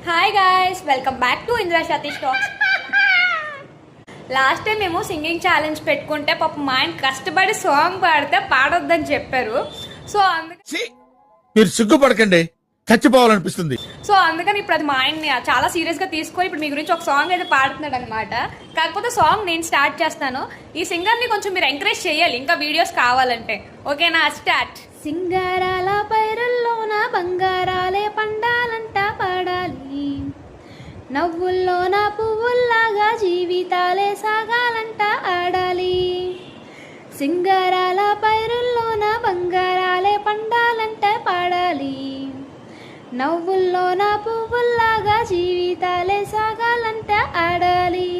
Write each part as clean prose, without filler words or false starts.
Hi guys, welcome back to Indra Satish talks. Last time మేము singing challenge పెట్టుకుంటే పాపం మా ఆయన కష్టపడి సాంగ్ పాడితే పాడొద్దని చెప్పారు. సో అందుకని మీరు సిగ్గుపడకండి, చచ్చిపోవాలనిపిస్తుంది. అందుకని ఇప్పుడు అది మా ఆయన్ని చాలా సీరియస్ గా తీసుకొని ఇప్పుడు మీ గురించి ఒక సాంగ్ అయితే పాడుతున్నాడు అనమాట. కాకపోతే సాంగ్ నేను స్టార్ట్ చేస్తాను. ఈ సింగర్ ని కొంచెం మీరు ఎంకరేజ్ చేయాలి, ఇంకా వీడియోస్ కావాలంటే. ఓకేనా? స్టార్ట్. సింగారాల పైరుల్లోన బంగారాలే పండాలంట పాడాలి, నవ్వుల్లోన పువ్వుల్లాగా జీవితాలే సాగాలంట ఆడాలి. సింగారాల పైరుల్లోన బంగారాలే పండాలంట పాడాలి, నవ్వుల్లోన పువ్వుల్లాగా జీవితాలే సాగాలంట ఆడాలి.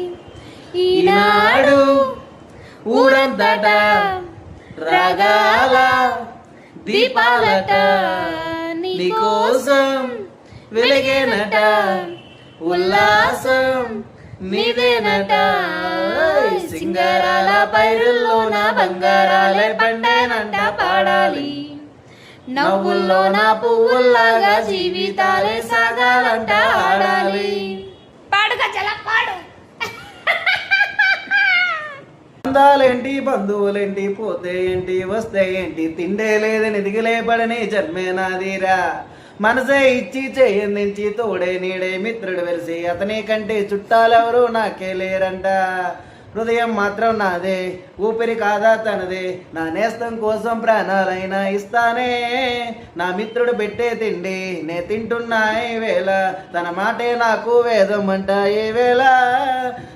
ఈనాడు ఊరంతట రాగాల దీపాలట నీకోసం వెలిగేనట, ఉల్లాసం నీదేనట. సింగారాల పైరుల్లోన బంగారాలే పండేనంట పాడాలి, నవ్వుల్లోన పువ్వుల్లాగా జీవితాలే సాగాలంట ఆడాలి. పాడుగా చలా పాడు. బంధాలేంటి బంధువులేంటి, పోతే ఏంటి వస్తే ఏంటి, తిండే లేదని దిగులే పడని జన్మే నాదిరా. మనసే ఇచ్చి చెయ్యందించి తోడే నీడే మిత్రుడు వెలిసి, అతని కంటే చుట్టాలెవరు నాకే లేరంట. హృదయం మాత్రం నాదే, ఊపిరి కాదా తనదే, నా నేస్తం కోసం ప్రాణాలైనా ఇస్తానే. నా మిత్రుడు పెట్టే తిండి నే తింటున్నా ఈ వేళ, తన మాటే నాకు వేదం అంట ఏ వేళ.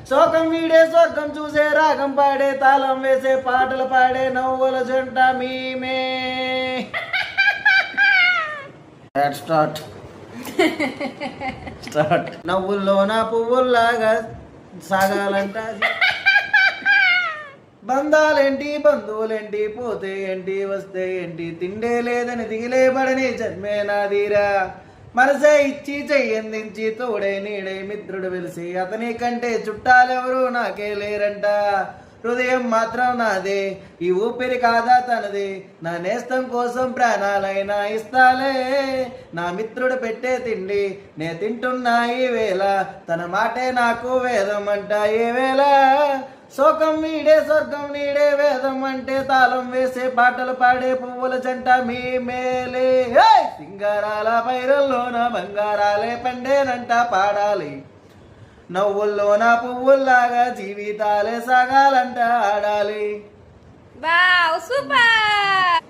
శోకం వీడే స్వర్గం చూసే, రాగం పాడే, తాళం వేసే, పాటలు పాడే, నవ్వుల జంట మీమే. స్టార్ట్. నవ్వుల్లోన పువ్వుల్లాగా సాగాలంట. బంధాలేంటి బంధువులేంటి, పోతే ఏంటి వస్తే ఏంటి, తిండే లేదని దిగిలే పడని జన్మే నాదిరా. మనసే ఇచ్చి చెయ్యందించి తోడే నీడే మిత్రుడు వెలిసి, అతని కంటే చుట్టాలెవరు నాకే లేరంట. హృదయం మాత్రం నాదే, ఈ ఊపిరి కాదా తనది, నా నేస్తం కోసం ప్రాణాలైనా ఇస్తాలే. నా మిత్రుడు పెట్టే తిండి నే తింటున్నా ఈ వేళ, తన మాటే నాకు వేదం అంట ఏ వేళ. శోకం వీడే స్వర్గం నీడే, వేదం అంటే తాళం వేసే, పాటలు పాడే, పువ్వుల జంట మీ మేలే. సింగారాల పైరుల్లోన బంగారాలే పండేనంట పాడాలి, నవ్వుల్లోన పువ్వుల్లాగా జీవితాలే సాగాలంట ఆడాలి. Wow, super.